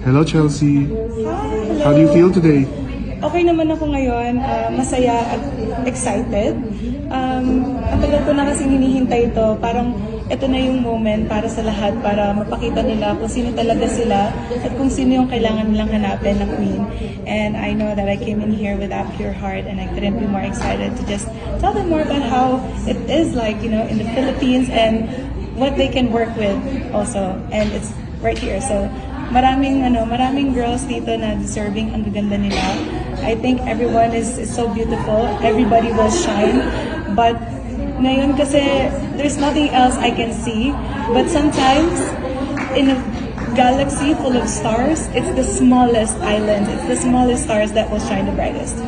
Hello, Chelsea. Hi, How do you feel today? Okay naman ako ngayon, masaya at excited. Ang tagal ko na kasing hinihintay ito, parang ito na yung moment para sa lahat, para mapakita nila kung sino talaga sila at kung sino yung kailangan nilang hanapin na queen. And I know that I came in here with that pure heart and I couldn't be more excited to just tell them more about how it is like, in the Philippines and what they can work with also. And it's right here. So maraming girls dito na deserving, ang gaganda nila. I think everyone is so beautiful. Everybody will shine. But ngayon kasi there's nothing else I can see. But sometimes in a galaxy full of stars, it's the smallest island, it's the smallest stars that will shine the brightest.